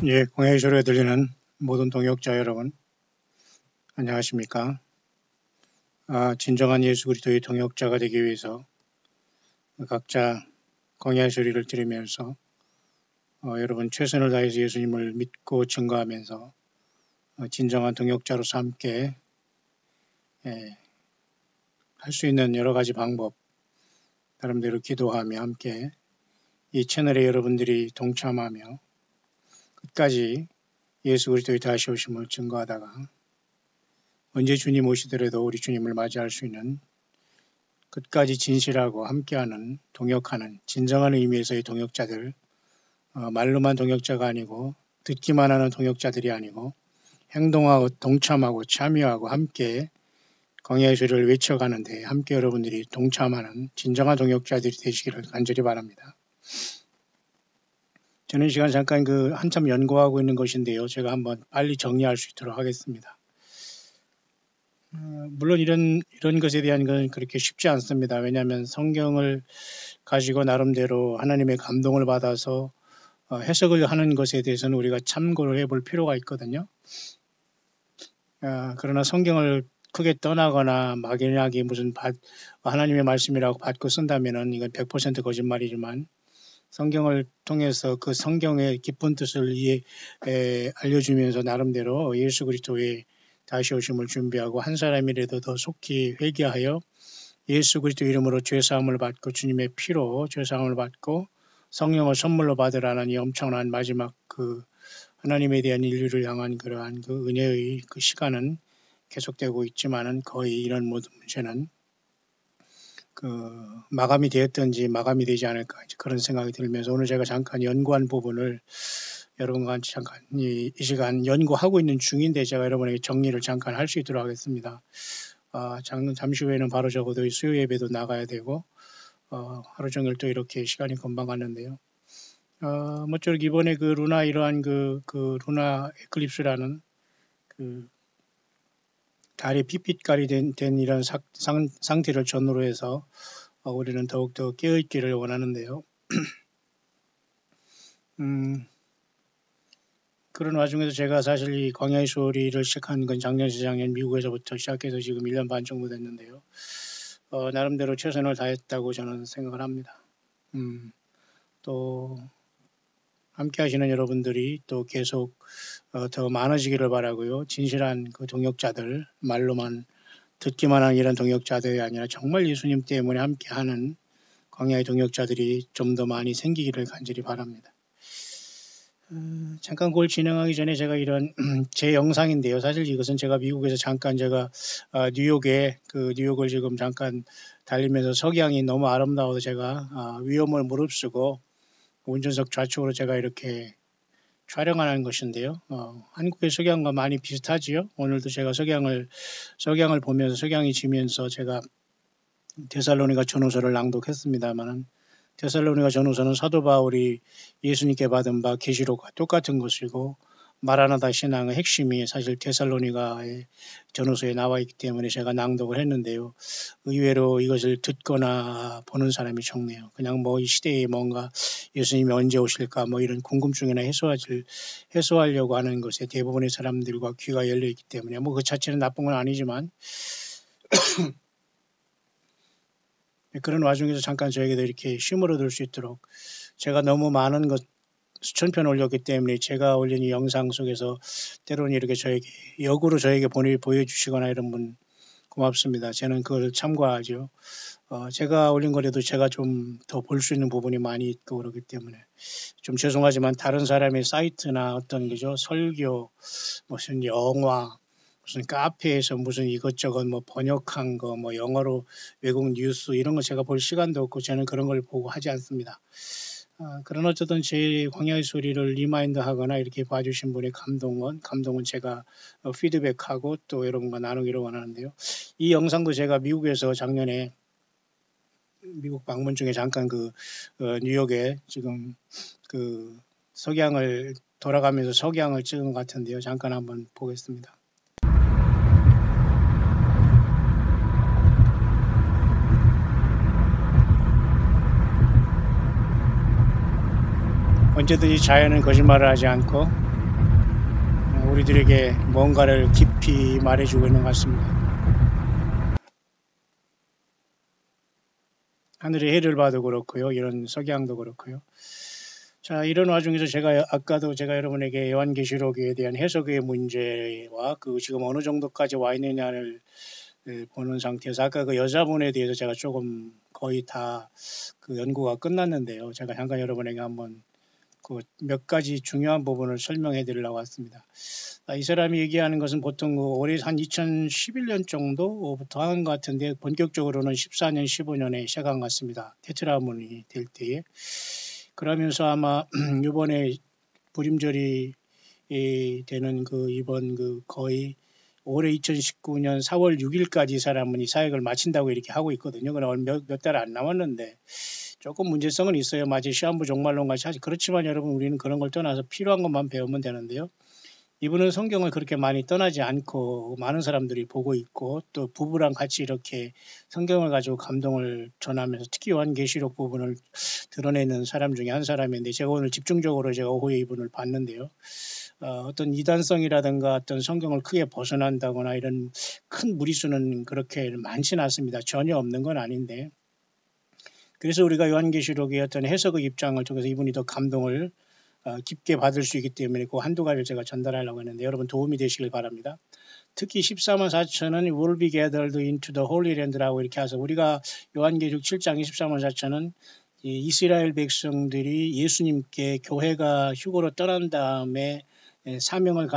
예, 공약의 소리가 들리는 모든 동역자 여러분, 안녕하십니까? 진정한 예수 그리스도의 동역자가 되기 위해서 각자 공약의 소리를 들으면서 여러분 최선을 다해서 예수님을 믿고 증거하면서 진정한 동역자로서 함께 할 수 있는 여러 가지 방법, 나름대로 기도하며 함께 이 채널에 여러분들이 동참하며 끝까지 예수 그리스도의 다시 오심을 증거하다가 언제 주님 오시더라도 우리 주님을 맞이할 수 있는 끝까지 진실하고 함께하는 동역하는 진정한 의미에서의 동역자들, 말로만 동역자가 아니고 듣기만 하는 동역자들이 아니고 행동하고 동참하고 참여하고 함께 광야의 소리를 외쳐가는데 함께 여러분들이 동참하는 진정한 동역자들이 되시기를 간절히 바랍니다. 저는 이 시간 잠깐 한참 연구하고 있는 것인데요. 제가 한번 빨리 정리할 수 있도록 하겠습니다. 물론 이런 것에 대한 건 그렇게 쉽지 않습니다. 왜냐하면 성경을 가지고 나름대로 하나님의 감동을 받아서 해석을 하는 것에 대해서는 우리가 참고를 해볼 필요가 있거든요. 그러나 성경을 크게 떠나거나 막연하게 무슨 하나님의 말씀이라고 받고 쓴다면은 이건 100% 거짓말이지만 성경을 통해서 그 성경의 깊은 뜻을 알려주면서 나름대로 예수 그리스도의 다시 오심을 준비하고 한 사람이라도 더 속히 회개하여 예수 그리스도 이름으로 죄사함을 받고 주님의 피로 죄사함을 받고 성령을 선물로 받으라는 이 엄청난 마지막 하나님에 대한 인류를 향한 그러한 은혜의 시간은 계속되고 있지만은 거의 이런 모든 문제는 마감이 되었든지 마감이 되지 않을까 그런 생각이 들면서 오늘 제가 잠깐 연구한 부분을 여러분과 잠깐 이 시간 연구하고 있는 중인데 제가 여러분에게 정리를 잠깐 할 수 있도록 하겠습니다. 잠시 후에는 바로 적어도 수요 예배도 나가야 되고 하루 종일 또 이렇게 시간이 금방 갔는데요. 모쪼록 이번에 루나 이러한 루나 에클립스라는 달이 핏빛깔이 된 이런 상태를 전후로 해서 우리는 더욱더 깨어있기를 원하는데요. 그런 와중에서 제가 사실 이 광야의 소리를 시작한 건 작년, 재작년 미국에서부터 시작해서 지금 1년 반 정도 됐는데요. 나름대로 최선을 다했다고 저는 생각을 합니다. 또 함께 하시는 여러분들이 또 계속 더 많아지기를 바라고요. 진실한 동역자들, 말로만 듣기만 하는 이런 동역자들이 아니라 정말 예수님 때문에 함께하는 광야의 동역자들이 좀 더 많이 생기기를 간절히 바랍니다. 잠깐 그걸 진행하기 전에 제가 이런 제 영상인데요. 사실 이것은 제가 미국에서 잠깐 제가 뉴욕을 지금 잠깐 달리면서 석양이 너무 아름다워서 제가 위험을 무릅쓰고 운전석 좌측으로 제가 이렇게 촬영하는 것인데요. 한국의 석양과 많이 비슷하지요. 오늘도 제가 석양을 보면서 석양이 지면서 제가 데살로니가 전후서를 낭독했습니다만은 데살로니가 전후서는 사도 바울이 예수님께 받은 바 계시록과 똑같은 것이고 마라나다 신앙의 핵심이 사실 데살로니가의 전후서에 나와 있기 때문에 제가 낭독을 했는데요. 의외로 이것을 듣거나 보는 사람이 적네요. 그냥 이 시대에 뭔가 예수님이 언제 오실까 이런 궁금증이나 해소하려고 하는 것에 대부분의 사람들과 귀가 열려 있기 때문에 그 자체는 나쁜 건 아니지만 그런 와중에서 잠깐 저에게도 이렇게 쉼을 얻을 수 있도록 제가 너무 많은 수천 편 올렸기 때문에 제가 올린 이 영상 속에서 때로는 이렇게 역으로 저에게 보여주시거나 이런 분 고맙습니다. 저는 그걸 참고하죠. 제가 올린 거라도 제가 좀 더 볼 수 있는 부분이 많이 있고 그렇기 때문에 좀 죄송하지만 다른 사람의 사이트나 어떤 설교, 무슨 영화, 무슨 카페에서 무슨 이것저것 번역한 거, 영어로 외국 뉴스 이런 거 제가 볼 시간도 없고 저는 그런 걸 보고 하지 않습니다. 그런 어쨌든 제 광야의 소리를 리마인드 하거나 이렇게 봐주신 분의 감동은 제가 피드백하고 또 여러분과 나누기를 원하는데요. 이 영상도 제가 미국에서 작년에 미국 방문 중에 잠깐 뉴욕에 지금 석양을 돌아가면서 석양을 찍은 것 같은데요. 잠깐 한번 보겠습니다. 언제든지 자연은 거짓말을 하지 않고 우리들에게 뭔가를 깊이 말해주고 있는 것 같습니다. 하늘의 해를 봐도 그렇고요. 이런 석양도 그렇고요. 자, 이런 와중에서 아까도 제가 여러분에게 요한계시록에 대한 해석의 문제와 그 지금 어느 정도까지 와 있느냐를 보는 상태에서 아까 그 여자분에 대해서 제가 조금 거의 다 그 연구가 끝났는데요. 제가 잠깐 여러분에게 한번 그 몇 가지 중요한 부분을 설명해 드리려고 왔습니다. 이 사람이 얘기하는 것은 보통 올해 한 2011년 정도부터 한 것 같은데 본격적으로는 14년, 15년에 시작한 것 같습니다. 테트라문이 될 때에. 그러면서 아마 이번에 부림절이 되는 이번 거의 올해 2019년 4월 6일까지 이 사람은 이 사역을 마친다고 이렇게 하고 있거든요. 그럼 몇 달 안 남았는데 조금 문제성은 있어요. 마치 시한부 종말론 같이 하지. 그렇지만 여러분 우리는 그런 걸 떠나서 필요한 것만 배우면 되는데요. 이분은 성경을 그렇게 많이 떠나지 않고 많은 사람들이 보고 있고 또 부부랑 같이 이렇게 성경을 가지고 감동을 전하면서 특히 요한계시록 부분을 드러내는 사람 중에 한 사람인데 제가 오늘 집중적으로 제가 오후에 이분을 봤는데요. 어떤 이단성이라든가 어떤 성경을 크게 벗어난다거나 이런 큰 무리수는 그렇게 많지는 않습니다. 전혀 없는 건 아닌데 그래서 우리가 요한계시록의 어떤 해석의 입장을 통해서 이분이 더 감동을 깊게 받을 수 있기 때문에 그 한두 가지를 제가 전달하려고 했는데 여러분 도움이 되시길 바랍니다. 특히 14만 4천은 will be gathered into the Holy Land라고 이렇게 해서 우리가 요한계시록 7장 24만 4천은 이스라엘 백성들이 예수님께 교회가 휴거로 떠난 다음에 사명을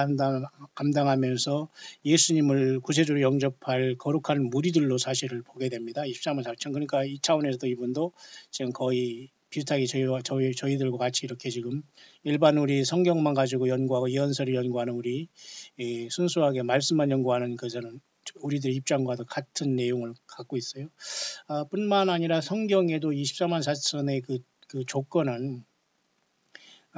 감당하면서 예수님을 구세주로 영접할 거룩한 무리들로 사실을 보게 됩니다. 24만 4천. 그러니까 이 차원에서도 이분도 지금 거의 비슷하게 저희들과 같이 이렇게 지금 일반 우리 성경만 가지고 연구하고 예언서를 연구하는 우리 순수하게 말씀만 연구하는 저는 우리들 입장과도 같은 내용을 갖고 있어요. 뿐만 아니라 성경에도 24만 4천의 그 조건은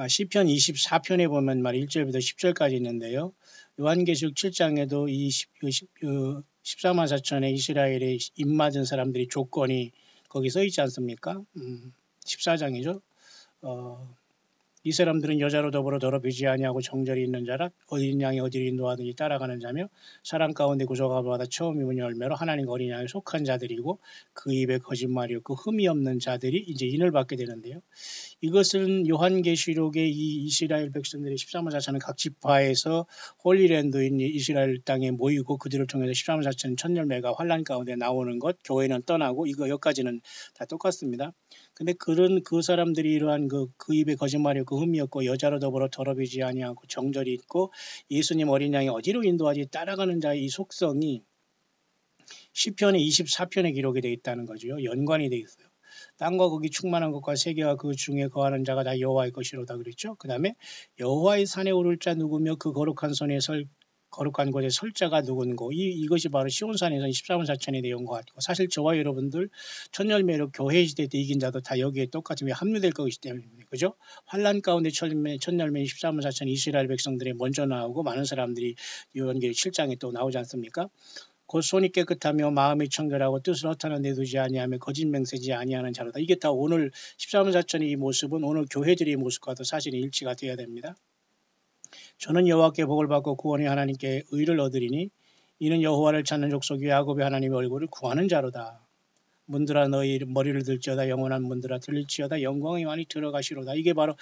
시편 24편에 보면 1절부터 10절까지 있는데요. 요한계시록 7장에도 14만 4천의 이스라엘에 입맞은 사람들이 조건이 거기 써 있지 않습니까? 14장이죠. 이 사람들은 여자로 더불어 더럽히지 아니하고 정절이 있는 자라 어린 양이 어디로 인도하든지 따라가는 자며 사랑 가운데 구속함을 받아 처음 입은 열매로 하나님과 어린 양에 속한 자들이고 그 입에 거짓말이 없고 흠이 없는 자들이 이제 인을 받게 되는데요. 이것은 요한계시록의 이 이스라엘 백성들의 14만 4천은 각 지파에서 홀리랜드인 이스라엘 땅에 모이고 그들을 통해서 14만 4천 첫 열매가 환란 가운데 나오는 것, 교회는 떠나고 여기까지는 다 똑같습니다. 근데 그 사람들이 이러한 그 입에 거짓말이 없고 흠이 없고 여자로 더불어 더럽이지 아니하고 정절이 있고 예수님 어린 양이 어디로 인도하지 따라가는 자의 이 속성이 시편의 24편에 기록이 되어 있다는 거죠. 연관이 되어 있어요. 땅과 거기 충만한 것과 세계와 그 중에 거하는 자가 다 여호와의 것이로다 그랬죠. 그 다음에 여호와의 산에 오를 자 누구며 그 거룩한 곳에 설 자가 누군고 이것이 바로 시온산에서 14만 4천의 내용과 같고 사실 저와 여러분들 첫 열매로 교회 시대 때 이긴 자도 다 여기에 똑같이 합류될 것이기 때문에 그죠? 환란 가운데 첫 열매 14만 4천 이스라엘 백성들이 먼저 나오고 많은 사람들이 요한계시록 7장에 또 나오지 않습니까? 곧 손이 깨끗하며 마음이 청결하고 뜻을 허탄한 데 두지 아니하며 거짓 맹세지 아니하는 자로다. 이게 다 오늘 14만 4천의 이 모습은 오늘 교회들의 모습과도 사실은 일치가 되어야 됩니다. 저는 여호와께 복을 받고 구원의 하나님께 의를 얻으리니 이는 여호와를 찾는 족속이 야곱의 하나님의 얼굴을 구하는 자로다. 문들아 너희 머리를 들지어다 영원한 문들아 들릴지어다 영광의 많이 들어가시로다. 이게 바로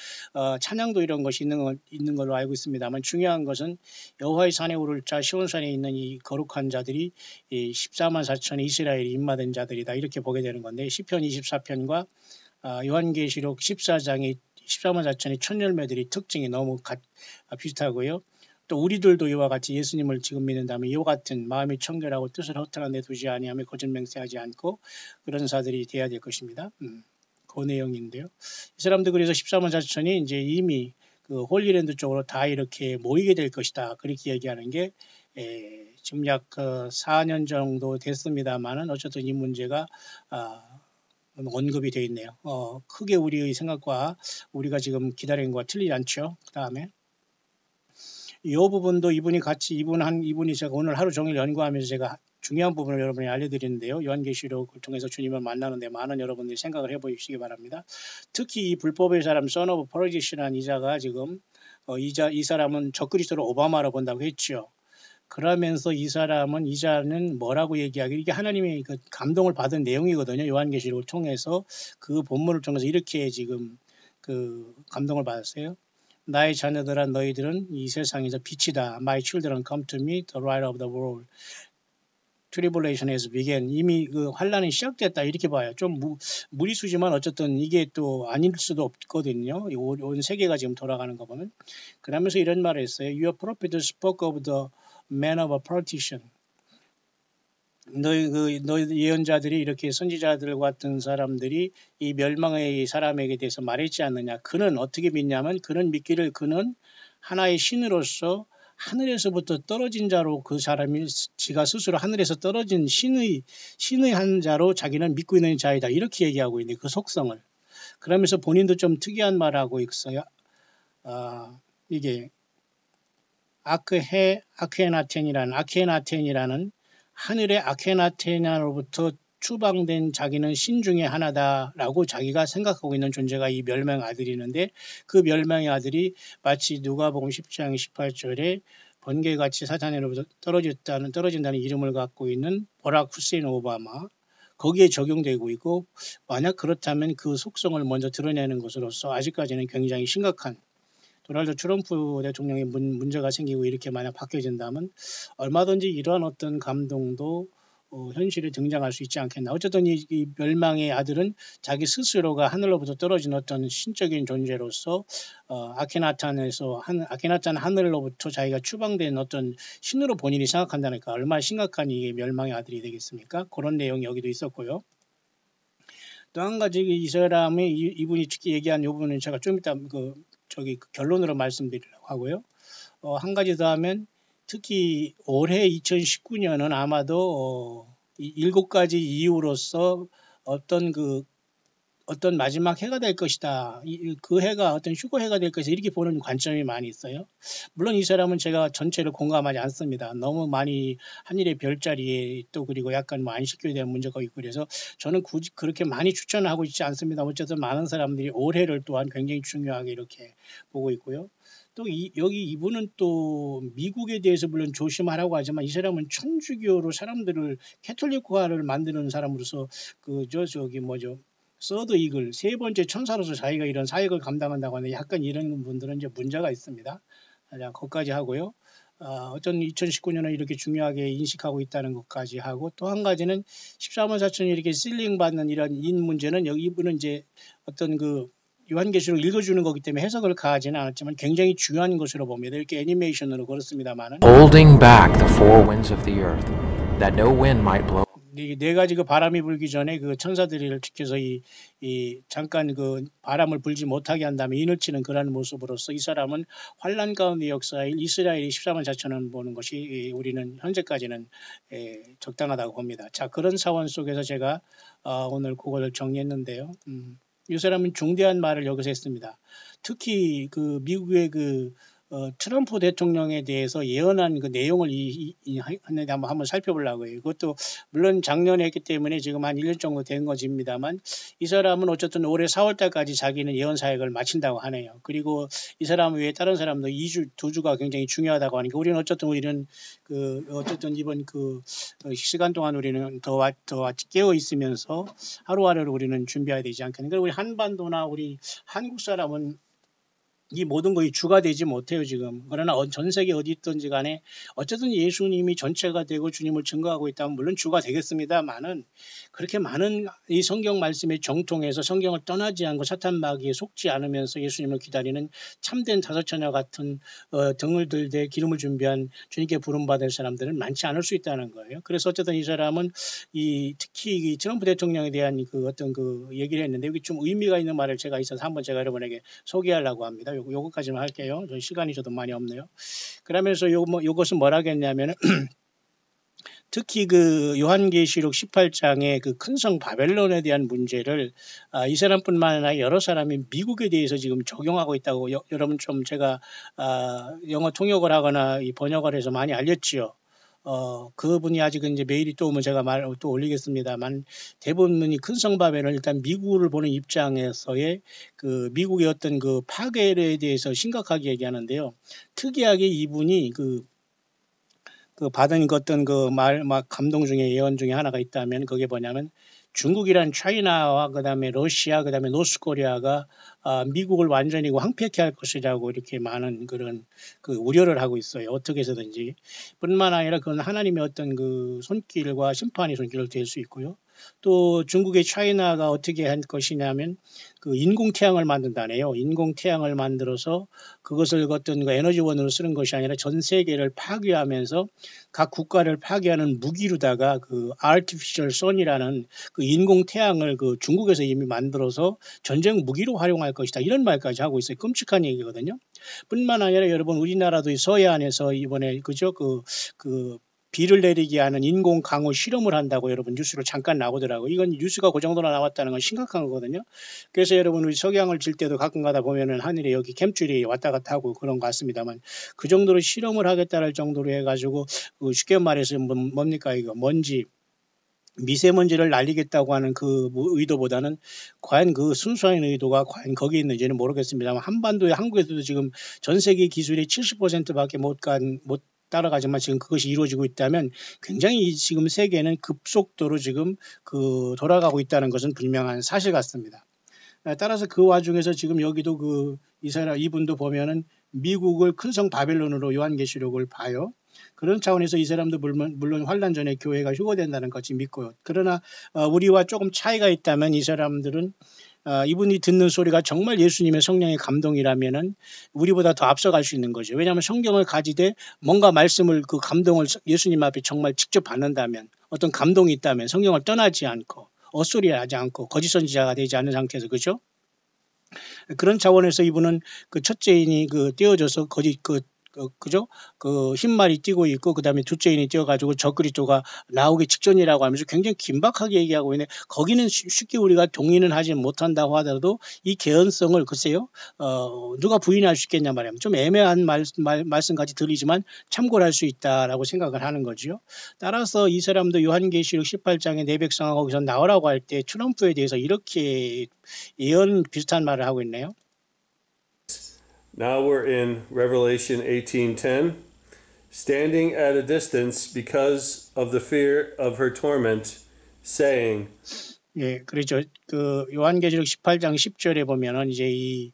찬양도 이런 것이 있는 걸로 알고 있습니다만 중요한 것은 여호와의 산에 오를 자 시온산에 있는 이 거룩한 자들이 이 14만 4천 이스라엘이 입마된 자들이다. 이렇게 보게 되는 건데 시편 24편과 요한계시록 14장의 14만 4천의 첫 열매들이 특징이 너무 비슷하고요. 또 우리들도 이와 같이 예수님을 지금 믿는다면 이와 같은 마음이 청결하고 뜻을 허탄한 데 두지 아니하며 거짓 맹세하지 않고 그런 자들이 돼야 될 것입니다. 그 내용인데요. 이 사람들 그래서 14만 4천이 이제 이미 그 홀리랜드 쪽으로 다 이렇게 모이게 될 것이다. 그렇게 얘기하는 게 지금 약 4년 정도 됐습니다만은 어쨌든 이 문제가 언급이 되어 있네요. 크게 우리의 생각과 우리가 지금 기다리는 것과 틀리지 않죠. 그 다음에 이 부분도 이분이 제가 오늘 하루 종일 연구하면서 제가 중요한 부분을 여러분이 알려드리는데요. 요한계시록을 통해서 주님을 만나는데 많은 여러분들이 생각을 해보시기 바랍니다. 특히 이 불법의 사람 son of perdition이라는 이자가 지금 이 사람은 적그리스도를 오바마로 본다고 했죠. 그러면서 이자는 뭐라고 얘기하기 이게 하나님의 그 감동을 받은 내용이거든요. 요한계시록을 통해서 그 본문을 통해서 이렇게 지금 그 감동을 받았어요. 나의 자녀들아 너희들은 이 세상에서 빛이다. My children come to me, the light of the world. Tribulation has begun. 이미 그 환란이 시작됐다 이렇게 봐요. 좀 무리수지만 어쨌든 이게 또 아닐 수도 없거든요. 온 세계가 지금 돌아가는 거 보면. 그러면서 이런 말을 했어요. Your prophet spoke of the man of a politician. 너희 예언자들이 이렇게 선지자들 같은 사람들이 이 멸망의 사람에게 대해서 말했지 않느냐. 그는 어떻게 믿냐면 그는 믿기를 그는 하나의 신으로서 하늘에서부터 떨어진 자로 그 사람이 지가 스스로 하늘에서 떨어진 신의 한 자로 자기는 믿고 있는 자이다. 이렇게 얘기하고 있는데 그 속성을. 그러면서 본인도 좀 특이한 말하고 있어요. 이게 아케나텐이라는 하늘의 아케나테나로부터 추방된 자기는 신 중에 하나다라고 자기가 생각하고 있는 존재가 이 멸망의 아들이 있는데 그 멸망의 아들이 마치 누가복음 10장 18절에 번개같이 사탄으로부터 떨어진다는 이름을 갖고 있는 버락 후세인 오바마 거기에 적용되고 있고 만약 그렇다면 그 속성을 먼저 드러내는 것으로서 아직까지는 굉장히 심각한 도널드 트럼프 대통령의 문제가 생기고 이렇게 만약 바뀌어진다면 얼마든지 이러한 어떤 감동도 현실에 등장할 수 있지 않겠나. 어쨌든 이 멸망의 아들은 자기 스스로가 하늘로부터 떨어진 어떤 신적인 존재로서 아케나탄 하늘로부터 자기가 추방된 어떤 신으로 본인이 생각한다니까 얼마나 심각한 이게 멸망의 아들이 되겠습니까? 그런 내용이 여기도 있었고요. 또 한 가지 이 사람의 이분이 특히 얘기한 이 부분은 제가 좀 이따 결론으로 말씀드리려고 하고요. 한 가지 더 하면 특히 올해 2019년은 아마도 7가지 이유로서 어떤 마지막 해가 될 것이다. 그 해가 어떤 휴거해가 될 것이다. 이렇게 보는 관점이 많이 있어요. 물론 이 사람은 제가 전체를 공감하지 않습니다. 너무 많이 하늘의 별자리에 또 그리고 약간 안식교에 대한 문제가 있고 그래서 저는 굳이 그렇게 많이 추천하고 있지 않습니다. 어쨌든 많은 사람들이 올해를 또한 굉장히 중요하게 이렇게 보고 있고요. 또 여기 이분은 또 미국에 대해서 물론 조심하라고 하지만 이 사람은 천주교로 사람들을 캐톨릭화를 만드는 사람으로서 서드 이글 세 번째 천사로서 자기가 이런 사역을 감당한다고 하는데 약간 이런 분들은 이제 문제가 있습니다. 자, 거기까지 하고요. 어떤 2019년을 이렇게 중요하게 인식하고 있다는 것까지 하고 또 한 가지는 14번 사천이 이렇게 실링 받는 이런 문제는 여기 이분은 이제 어떤 그 요한계시록 읽어주는 거기 때문에 해석을 가하지는 않았지만 굉장히 중요한 것으로 봅니다. 이렇게 애니메이션으로 그렇습니다만은 holding back the four winds of the earth, that no wind might blow. 이 네 가지 그 바람이 불기 전에 그 천사들을 지켜서 잠깐 그 바람을 불지 못하게 한 다음에 인을 치는 그런 모습으로서 이 사람은 환란 가운데 역사일 이스라엘이 14만 4천원 보는 것이 우리는 현재까지는 적당하다고 봅니다. 자, 그런 사원 속에서 제가 오늘 그걸 정리했는데요. 이 사람은 중대한 말을 여기서 했습니다. 특히 그 미국의 트럼프 대통령에 대해서 예언한 그 내용을 한번 살펴보려고 해요. 그것도 물론 작년에 했기 때문에 지금 한 1년 정도 된 것입니다만 이 사람은 어쨌든 올해 4월 달까지 자기는 예언 사역을 마친다고 하네요. 그리고 이 사람 외에 다른 사람도 2주가 굉장히 중요하다고 하니까 우리는 어쨌든 이번 시간 동안 우리는 더 깨어 있으면서 하루하루를 우리는 준비해야 되지 않겠는가. 그리고 우리 한반도나 우리 한국 사람은 이 모든 것이 주가 되지 못해요 지금. 그러나 전 세계 어디 있든지 간에 어쨌든 예수님이 전체가 되고 주님을 증거하고 있다면 물론 주가 되겠습니다만은 그렇게 많은 이 성경 말씀에 정통해서 성경을 떠나지 않고 사탄 마귀에 속지 않으면서 예수님을 기다리는 참된 다섯처녀 같은 등을 들되 기름을 준비한 주님께 부름받을 사람들은 많지 않을 수 있다는 거예요. 그래서 어쨌든 이 사람은 특히 이 트럼프 대통령에 대한 어떤 얘기를 했는데 여기 좀 의미가 있는 말을 제가 있어서 한번 제가 여러분에게 소개하려고 합니다. 요거까지만 할게요. 시간이 저도 많이 없네요. 그러면서 요것은 뭐라겠냐면 특히 요한계시록 18장의 큰 성 바벨론에 대한 문제를 이 사람뿐만 아니라 여러 사람이 미국에 대해서 지금 적용하고 있다고 여러분 좀 제가 영어 통역을 하거나 이 번역을 해서 많이 알렸지요. 그분이 아직은 이제 메일이 또 오면 제가 말 또 올리겠습니다만 대부분이 큰 성바벨은 일단 미국을 보는 입장에서의 그 미국의 어떤 그 파괴에 대해서 심각하게 얘기하는데요. 특이하게 이분이 그 받은 그 어떤 그 막 감동 중에 예언 중에 하나가 있다면 그게 뭐냐면 중국이란 차이나와 그다음에 러시아 그다음에 노스코리아가 미국을 완전히 황폐케 할 것이라고 이렇게 많은 그런 그 우려를 하고 있어요. 어떻게 해서든지 뿐만 아니라 그건 하나님의 어떤 그 손길과 심판의 손길을 댈 수 있고요. 또 중국의 차이나가 어떻게 할 것이냐면 그 인공 태양을 만든다네요. 인공 태양을 만들어서 그것을 어떤 그 에너지원으로 쓰는 것이 아니라 전 세계를 파괴하면서 각 국가를 파괴하는 무기로다가 그 artificial sun이라는 그 인공 태양을 그 중국에서 이미 만들어서 전쟁 무기로 활용할 것이다. 이런 말까지 하고 있어요. 끔찍한 얘기거든요. 뿐만 아니라 여러분 우리나라도 서해안에서 이번에 그죠 그 비를 내리게 하는 인공 강우 실험을 한다고 여러분 뉴스로 잠깐 나오더라고요. 이건 뉴스가 그 정도로 나왔다는 건 심각한 거거든요. 그래서 여러분 우리 석양을 질 때도 가끔 가다 보면은 하늘에 여기 캠줄이 왔다 갔다 하고 그런 것 같습니다만 그 정도로 실험을 하겠다는 정도로 해가지고 쉽게 말해서 뭡니까 이거 먼지 미세먼지를 날리겠다고 하는 그 의도보다는 과연 그 순수한 의도가 과연 거기에 있는지는 모르겠습니다만 한반도에 한국에서도 지금 전 세계 기술의 70%밖에 못 따라가지만 지금 그것이 이루어지고 있다면 굉장히 지금 세계는 급속도로 지금 그 돌아가고 있다는 것은 분명한 사실 같습니다. 따라서 그 와중에서 지금 여기도 그 이분도 보면은 미국을 큰성 바벨론으로 요한계시록을 봐요. 그런 차원에서 이 사람도 물론 환란 전에 교회가 휴거된다는 것이 믿고요. 그러나 우리와 조금 차이가 있다면 이 사람들은 이분이 듣는 소리가 정말 예수님의 성령의 감동이라면은 우리보다 더 앞서갈 수 있는 거죠. 왜냐하면 성경을 가지되 뭔가 말씀을 그 감동을 예수님 앞에 정말 직접 받는다면 어떤 감동이 있다면 성경을 떠나지 않고 헛소리하지 않고 거짓 선지자가 되지 않는 상태에서 그죠? 그런 차원에서 이분은 그 첫째인이 그 떼어져서 그죠? 그 흰말이 뛰고 있고 그다음에 둘째인이 뛰어가지고 저 그리스도가 나오기 직전이라고 하면서 굉장히 긴박하게 얘기하고 있는데 거기는 쉽게 우리가 동의는 하지 못한다고 하더라도 이 개연성을 글쎄요 누가 부인할 수 있겠냐 말이에요. 좀 애매한 말씀까지 들리지만 참고를 할 수 있다라고 생각을 하는 거죠. 따라서 이 사람도 요한계시록 18장에 내 백성아 거기서 나오라고 할 때 트럼프에 대해서 이렇게 예언 비슷한 말을 하고 있네요. Now we're in Revelation 18:10. Standing at a distance because of the fear of her torment, saying. 예, 그렇죠. 그 요한계시록 18장 10절에 보면은 이제 이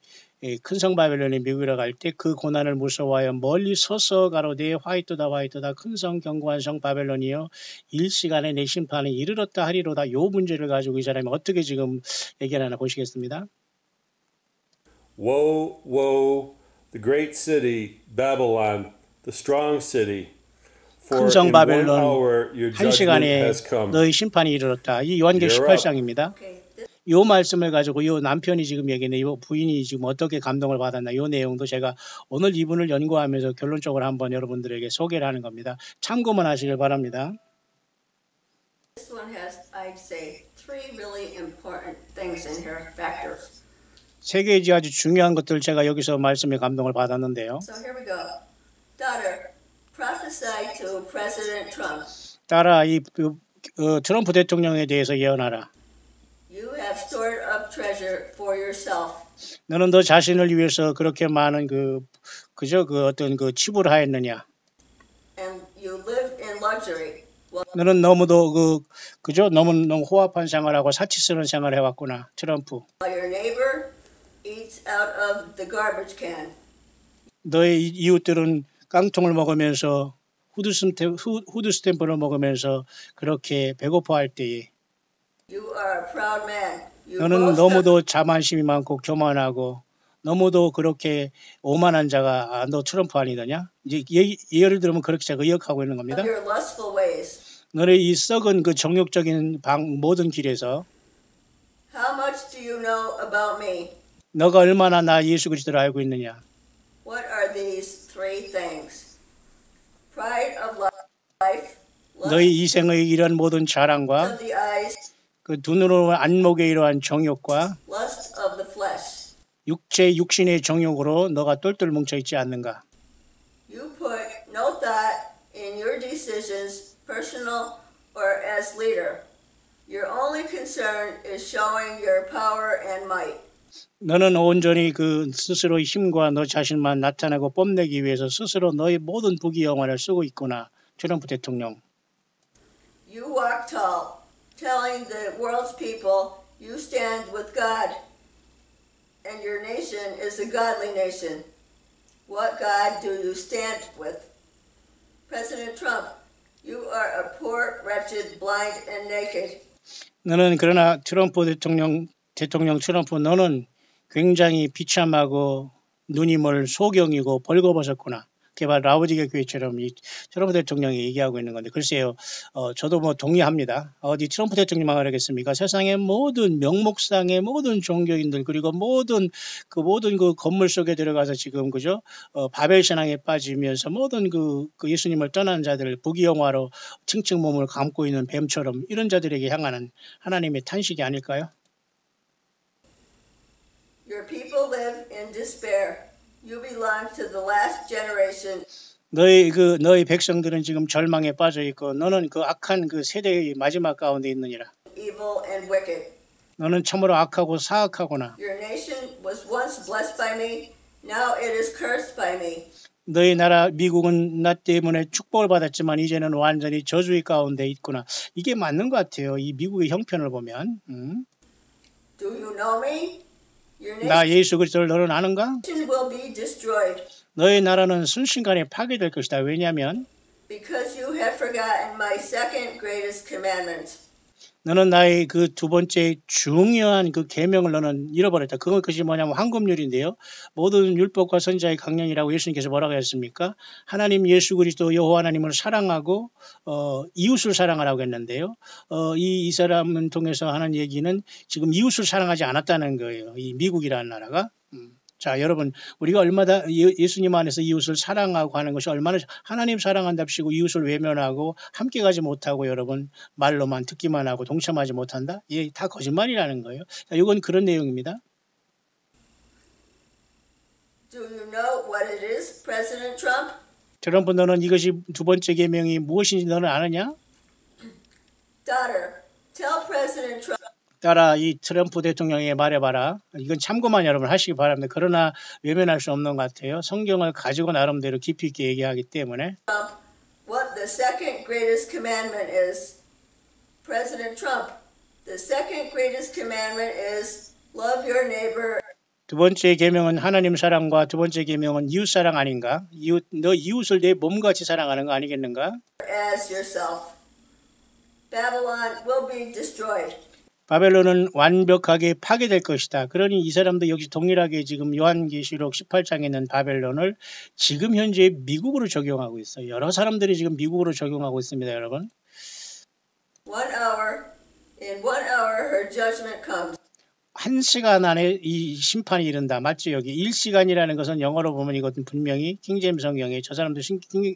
큰 성 바벨론이 미국으로 갈 때 그 고난을 무서워하여 멀리 서서 가로되 화이트다 큰 성 견고한 성 바벨론이여 일시간에 내 심판에 이르렀다 하리로다. 요 문제를 가지고 이 사람이 어떻게 지금 얘기하나 보시겠습니다. Woe, woe, the great city, Babylon, the strong city. For 큰 성 in 1 바벨론 hour your 한 judgment 시간에 has come. 너희 심판이 이르렀다. 이 요한계시록 18장입니다. 요 말씀을 가지고 요 남편이 지금 얘기네. 요 부인이 지금 어떻게 감동을 받았나. 요 내용도 제가 오늘 이분을 연구하면서 결론적으로 한번 여러분들에게 소개를 하는 겁니다. 참고만 하시길 바랍니다. This one has, I'd say, three really important things in here, factors. 세 개의 아주 중요한 것들 제가 여기서 말씀에 감동을 받았는데요. So here we go. Daughter, prophesy to President Trump. 딸아, 트럼프 대통령에 대해서 예언하라. You have stored up treasure for yourself. 너는 너 자신을 위해서 그렇게 많은 그저 어떤 치부를 하였느냐. And you live in luxury. 너는 너무도 너무 호화판 생활하고 사치스러운 생활을 해왔구나, 트럼프. While your neighbor eats out of the garbage can. 너의 이웃들은 깡통을 먹으면서 후드 스탬프를 먹으면서 그렇게 배고파할 때에 You are a proud man. 너는 너무도 자만심이 많고 교만하고 너무도 그렇게 오만한 자가 너 트럼프 아니더냐? 이제 예를 들면 그렇게 제가 의역하고 있는 겁니다. Of your lustful ways. 너의 이 썩은 그 정욕적인 모든 길에서 How much do you know about me? 너가 얼마나 나 예수 그리스도를 알고 있느냐? What are these three things? Pride of life, 너희 이생의 이런 모든 자랑과 lust of the eyes, 그 눈으로 안목의 이러한 정욕과 lust of the flesh. 육신의 정욕으로 너가 똘똘 뭉쳐 있지 않는가? You put no thought in your decisions, personal or as leader. Your only concern is showing your power and might. 너는 온전히 그 스스로의 힘과 너 자신만 나타내고 뽐내기 위해서 스스로 너의 모든 부귀영화를 쓰고 있구나. 트럼프 대통령. You walk tall, telling the world's people you stand with God and your nation is a godly nation. What God do you stand with? President Trump, you are a poor, wretched, blind, and naked. 너는 그러나 트럼프 대통령 트럼프 너는 굉장히 비참하고 눈이 멀 소경이고 벌거벗었구나. 그게 바로 라오디게 교회처럼 이 트럼프 대통령이 얘기하고 있는 건데 글쎄요. 저도 뭐 동의합니다. 어디 트럼프 대통령만 그러겠습니까? 세상의 모든 명목상의 모든 종교인들 그리고 모든 그 건물 속에 들어가서 지금 그죠? 바벨 신앙에 빠지면서 모든 그 예수님을 떠난 자들 부귀영화로 층층 몸을 감고 있는 뱀처럼 이런 자들에게 향하는 하나님의 탄식이 아닐까요? Your people live in despair. You belong to the last generation. 너희 백성들은 지금 절망에 빠져 있고 너는 그 악한 그 세대의 마지막 가운데 있느니라. Evil and wicked. 너는 참으로 악하고 사악하구나. Your nation was once blessed by me. Now it is cursed by me. 너희 나라 미국은 나 때문에 축복을 받았지만 이제는 완전히 저주의 가운데 있구나. 이게 맞는 것 같아요. 이 미국의 형편을 보면. Do you know me? Your 나 예수 그리스도를 너는 아는가? nation will be destroyed 너희 나라는 순식간에 파괴될 것이다. 왜냐하면 because you have forgotten my second greatest commandment. 너는 나의 그 두 번째 중요한 그 계명을 너는 잃어버렸다. 그것이 뭐냐면 황금률인데요. 모든 율법과 선지자의 강령이라고 예수님께서 뭐라고 했습니까? 하나님 예수 그리스도 여호와 하나님을 사랑하고 이웃을 사랑하라고 했는데요. 이 사람을 통해서 하는 얘기는 지금 이웃을 사랑하지 않았다는 거예요. 이 미국이라는 나라가. 자, 여러분, 우리가 얼마나 예수님 안에서 이웃을 사랑하고 하는 것이 얼마나 하나님 사랑한답시고 이웃을 외면하고 함께 가지 못하고 여러분 말로만 듣기만 하고 동참하지 못한다? 예, 다 거짓말이라는 거예요. 자, 이건 그런 내용입니다. Do you know what it is, President Trump? 트럼프 너는 이것이 두 번째 계명이 무엇인지 너는 아느냐? Daughter, tell President Trump 따라 이 트럼프 대통령에게 말해봐라. 이건 참고만 여러분 하시기 바랍니다. 그러나 외면할 수 없는 것 같아요. 성경을 가지고 나름대로 깊이 있게 얘기하기 때문에. what the second greatest commandment is. President Trump, the second greatest commandment is love your neighbor. 두 번째 계명은 하나님 사랑과 두 번째 계명은 이웃 사랑 아닌가? 너 이웃을 내 몸같이 사랑하는 거 아니겠는가? As yourself. Babylon will be destroyed. 바벨론은 완벽하게 파괴될 것이다. 그러니 이 사람도 역시 동일하게 지금 요한계시록 18장에 있는 바벨론을 지금 현재 미국으로 적용하고 있어요. 여러 사람들이 지금 미국으로 적용하고 있습니다, 여러분. 1 hour, in 1 hour her judgment comes. 1시간 안에 이 심판이 이른다. 맞죠? 여기 1시간이라는 것은 영어로 보면 이것은 분명히 킹제임스 성경에 저 사람도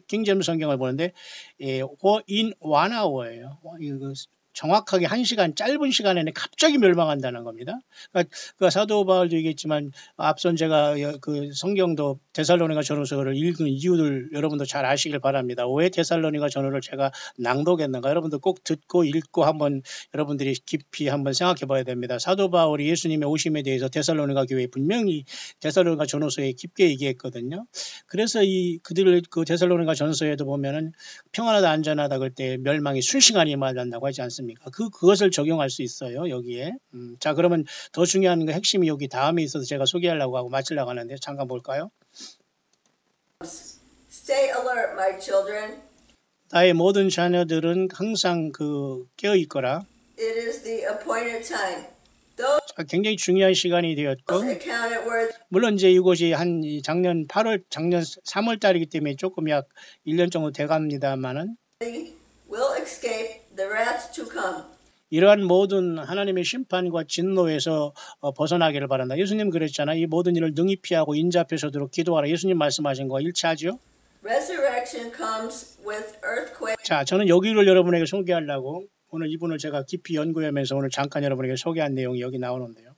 킹제임스 성경을 보는데 in 1 hour예요. 정확하게 1시간 짧은 시간에 갑자기 멸망한다는 겁니다. 그러니까 사도 바울도 얘기했지만 앞선 제가 그 성경도 데살로니가 전후서를 읽은 이유를 여러분도 잘 아시길 바랍니다. 왜 데살로니가 전후를 제가 낭독했는가? 여러분도 꼭 듣고 읽고 한번 여러분들이 깊이 한번 생각해 봐야 됩니다. 사도 바울이 예수님의 오심에 대해서 데살로니가 교회에 분명히 데살로니가 전후서에 깊게 얘기했거든요. 그래서 그들을 그 데살로니가 전서에도 보면은 평안하다 안전하다 그럴 때 멸망이 순식간에 임한다고 하지 않습니까? 그것을 적용할 수 있어요, 여기에. 자, 그러면 더 중요한 거 핵심이 여기 다음에 있어서 제가 소개하려고 하고 마치려고 하는데 잠깐 볼까요? Stay alert, my children. 나의 모든 자녀들은 항상 깨어 있거라. It is the appointed time. 자, 굉장히 중요한 시간이 되었고, Accounted worth 물론 이제 이곳이 작년 3월 달이기 때문에 조금 약 1년 정도 돼갑니다만은 will escape the wrath to come. 이러한 모든 하나님의 심판과 진노에서 벗어나기를 바란다. 예수님 그랬잖아. 이 모든 일을 능히 피하고 인자 앞에 서도록 기도하라. 예수님 말씀하신 거와 일치하죠? Resurrection comes with earthquake. 자, 저는 여기를 여러분에게 소개하려고 오늘 이분을 제가 깊이 연구하면서 오늘 잠깐 여러분에게 소개한 내용이 여기 나오는데요.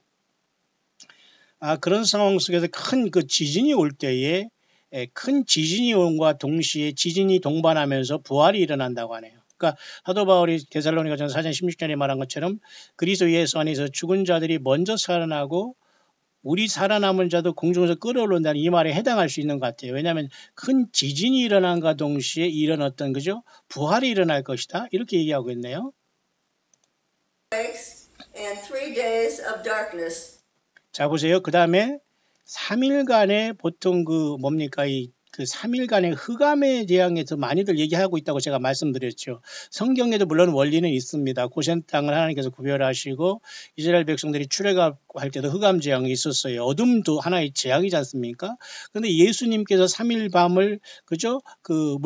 그런 상황 속에서 큰 그 지진이 올 때에 큰 지진이 온과 동시에 지진이 동반하면서 부활이 일어난다고 하네요. 그러니까 사도 바울이 데살로니가전서 4장 16절에 말한 것처럼 그리스도 예수 안에서 죽은 자들이 먼저 살아나고 우리 살아남은 자도 공중에서 끌어올린다는 이 말에 해당할 수 있는 것 같아요. 왜냐하면 큰 지진이 일어난과 동시에 이런 어떤 그죠? 부활이 일어날 것이다. 이렇게 얘기하고 있네요. and 3 days of darkness. 자 보세요. 그 다음에 3일간의 보통 그 뭡니까 그 3일간의 흑암에 대항해서 많이들 얘기하고 있다고 제가 말씀드렸죠. 성경에도 물론 원리는 있습니다. 고센 땅을 하나님께서 구별하시고 이스라엘 백성들이 출애굽할 때도 흑암 재앙이 있었어요. 어둠도 하나의 재앙이지 않습니까? 그런데 예수님께서 3일 밤을 그죠? 그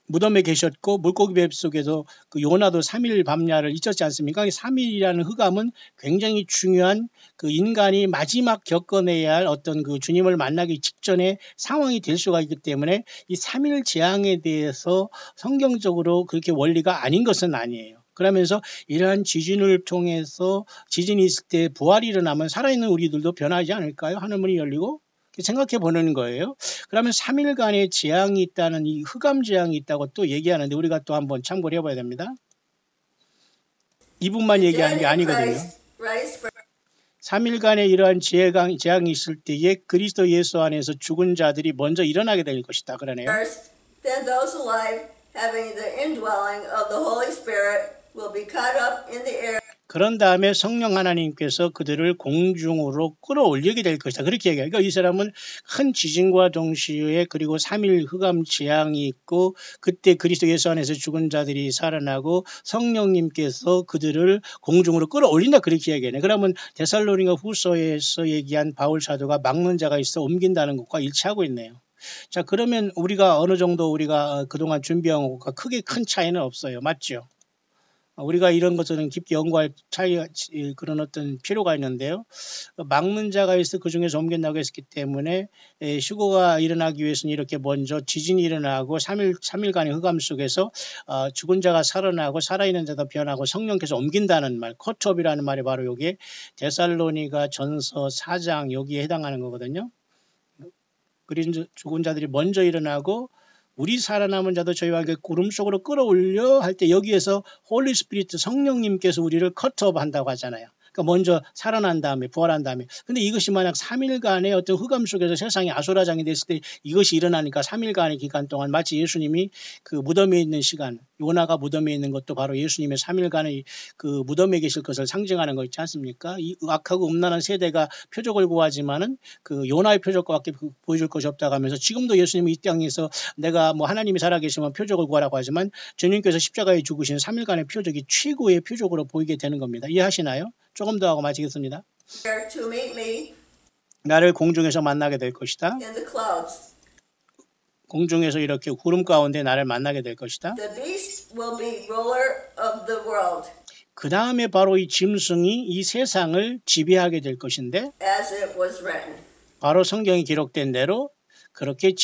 무덤에 계셨고 물고기 배 속에서 그 요나도 3일 밤야를 잊었지 않습니까? 3일이라는 흑암은 굉장히 중요한 그 인간이 마지막 겪어내야 할 어떤 그 주님을 만나기 직전의 상황이 될 수가 있기 때문에 이 3일 재앙에 대해서 성경적으로 그렇게 원리가 아닌 것은 아니에요. 그러면서 이러한 지진을 통해서 지진이 있을 때 부활이 일어나면 살아있는 우리들도 변하지 않을까요? 하늘문이 열리고 생각해 보는 거예요. 그러면 3일간의 재앙이 있다는 이 흑암 재앙이 있다고 또 얘기하는데 우리가 또 한번 참고를 해봐야 됩니다. 이분만 얘기하는 게 아니거든요. 3일간의 이러한 재앙이 있을 때에 그리스도 예수 안에서 죽은 자들이 먼저 일어나게 될 것이다. 그러네요. Then those alive having the indwelling of the Holy Spirit will be caught up in the air. 그런 다음에 성령 하나님께서 그들을 공중으로 끌어올리게 될 것이다. 그렇게 얘기해요. 그러니까 이 사람은 큰 지진과 동시에 그리고 3일 흑암 재앙이 있고 그때 그리스도 예수 안에서 죽은 자들이 살아나고 성령님께서 그들을 공중으로 끌어올린다. 그렇게 얘기하네. 그러면 데살로니가 후서에서 얘기한 바울 사도가 막는 자가 있어 옮긴다는 것과 일치하고 있네요. 자, 그러면 우리가 어느 정도 우리가 그동안 준비한 것과 크게 큰 차이는 없어요. 맞죠? 우리가 이런 것들은 깊게 연구할 그런 어떤 필요가 있는데요. 막는 자가 있어 그 중에서 옮긴다고 했기 때문에 휴거가 일어나기 위해서는 이렇게 먼저 지진이 일어나고 3일간의 흑암 속에서 죽은 자가 살아나고 살아있는 자도 변하고 성령께서 옮긴다는 말, 컷업이라는 말이 바로 여기에 데살로니가 전서 4장 여기에 해당하는 거거든요. 그리고 죽은 자들이 먼저 일어나고 우리 살아남은 자도 저희와 함께 구름 속으로 끌어올려 할 때 여기에서 홀리 스피리트 성령님께서 우리를 컷업 한다고 하잖아요. 그러니까 먼저 살아난 다음에 부활한 다음에 근데 이것이 만약 3일간의 어떤 흑암 속에서 세상이 아수라장이 됐을 때 이것이 일어나니까 3일간의 기간 동안 마치 예수님이 그 무덤에 있는 시간 요나가 무덤에 있는 것도 바로 예수님의 3일간의 그 무덤에 계실 것을 상징하는 거 있지 않습니까? 이 악하고 음란한 세대가 표적을 구하지만은 그 요나의 표적과밖에 보여줄 것이 없다고 하면서 지금도 예수님이 이 땅에서 내가 뭐 하나님이 살아계시면 표적을 구하라고 하지만 주님께서 십자가에 죽으신 3일간의 표적이 최고의 표적으로 보이게 되는 겁니다. 이해하시나요? 조금 더 하고 마치겠습니다. To meet me 나를 공중에서 만나게 될 것이다. in the clouds. 공중에서 이렇게 구름 가운데 나를 만나게 될 것이다. The beast will be ruler of the world. 그 다음에 바로 이 짐승이 이 세상을 지배하게 될 것인데 As it was written. 바로 성경이 기록된 대로 그렇게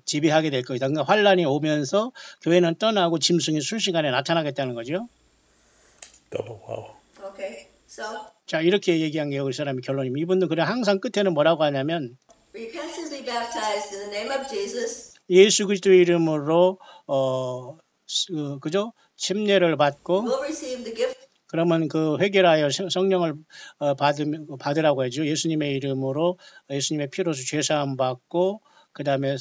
지배하게 될 것이다. 그러니까 환란이 오면서 교회는 떠나고 짐승이 순식간에 나타나겠다는 거죠. Double wow. Okay. So 자, 이렇게 얘기한 게 여기 사람의 결론입니다. 이분들 그래 항상 끝에는 뭐라고 하냐면 repent and be baptized in the name of Jesus. 예수 그리스도의 이름으로 그죠? 침례를 받고 Will receive the gift 그러면 그 회개하여 성령을 받으라고 하죠. 예수님의 이름으로 예수님의 피로서 죄사함 받고 그 다음에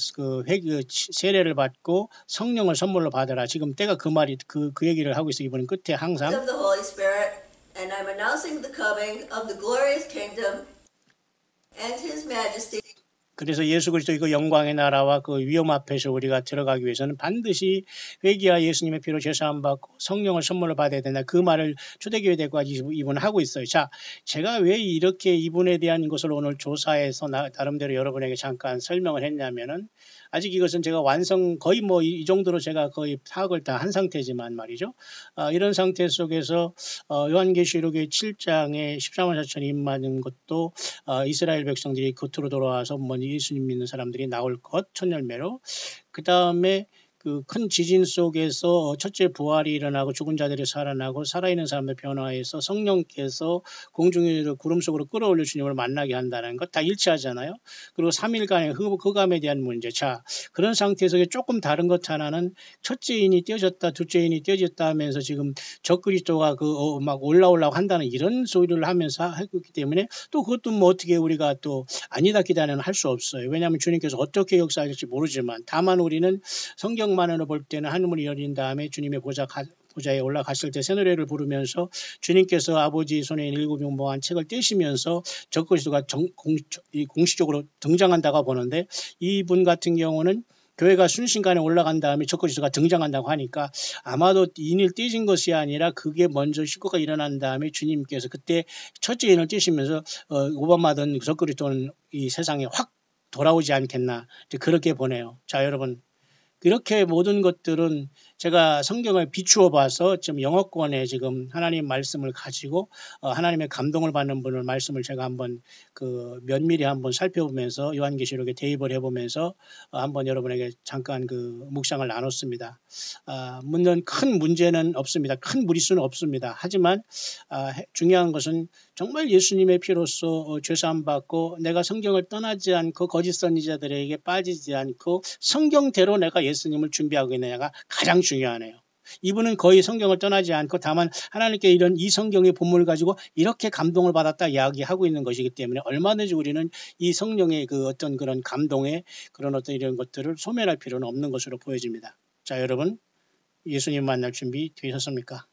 세례를 받고 성령을 선물로 받으라. 지금 때가 그 말이 그 얘기를 하고 있어요. 이번엔 끝에 항상. of the Holy Spirit, and I'm announcing the coming of the glorious kingdom and His Majesty. 그래서 예수 그리스도의 그 영광의 나라와 그 위엄 앞에서 우리가 들어가기 위해서는 반드시 회개와 예수님의 피로 죄사함 받고 성령을 선물로 받아야 된다. 그 말을 초대교회 대까지 이분은 하고 있어요. 자, 제가 왜 이렇게 이분에 대한 것을 오늘 조사해서 나름대로 여러분에게 잠깐 설명을 했냐면은 아직 이것은 제가 거의 뭐 이 정도로 제가 거의 파악을 다 한 상태지만 말이죠. 이런 상태 속에서 요한계시록의 7장에 13만 4천이 임하는 것도 이스라엘 백성들이 겉으로 돌아와서 예수님 믿는 사람들이 나올 것, 첫 열매로. 그 다음에 그 큰 지진 속에서 첫째 부활이 일어나고 죽은 자들이 살아나고 살아있는 사람들 변화해서 성령께서 공중에서 구름 속으로 끌어올려 주님을 만나게 한다는 것 다 일치하잖아요. 그리고 3일간의 흑암에 대한 문제. 자, 그런 상태에서 조금 다른 것 하나는 첫째 인이 떼어졌다, 둘째 인이 떼어졌다 하면서 지금 적그리스도가 막 올라오려고 한다는 이런 소리를 하면서 했기 때문에 또 그것도 뭐 어떻게 우리가 또 아니다 기다는 할 수 없어요. 왜냐하면 주님께서 어떻게 역사하실지 모르지만 다만 우리는 성경만으로 볼 때는 하늘문이 열린 다음에 주님의 보좌에 올라갔을 때 새 노래를 부르면서 주님께서 아버지 손에 있는 일곱 용봉한 책을 떼시면서 적그리스도가 공식적으로 등장한다고 보는데 이분 같은 경우는 교회가 순식간에 올라간 다음에 적그리스도가 등장한다고 하니까 아마도 인을 떼진 것이 아니라 그게 먼저 식구가 일어난 다음에 주님께서 그때 첫째 인을 떼시면서 오바마던 적그리스도는 이 세상에 확 돌아오지 않겠나 그렇게 보네요. 자, 여러분, 이렇게 모든 것들은 제가 성경을 비추어 봐서 지금 영어권에 지금 하나님 말씀을 가지고 하나님의 감동을 받는 분을 말씀을 제가 한번 면밀히 한번 살펴보면서 요한계시록에 대입을 해보면서 한번 여러분에게 잠깐 묵상을 나눴습니다. 물론 큰 문제는 없습니다. 큰 무리수는 없습니다. 하지만 중요한 것은 정말 예수님의 피로써 죄사함 받고 내가 성경을 떠나지 않고 거짓 선지자들에게 빠지지 않고 성경대로 내가 예수님을 준비하고 있느냐가 가장 중요하네요. 이분은 거의 성경을 떠나지 않고 다만 하나님께 이런 이 성경의 본문을 가지고 이렇게 감동을 받았다 이야기하고 있는 것이기 때문에 얼마든지 우리는 이 성령의 어떤 그런 감동의 그런 어떤 이런 것들을 소멸할 필요는 없는 것으로 보여집니다. 자, 여러분, 예수님 만날 준비 되셨습니까?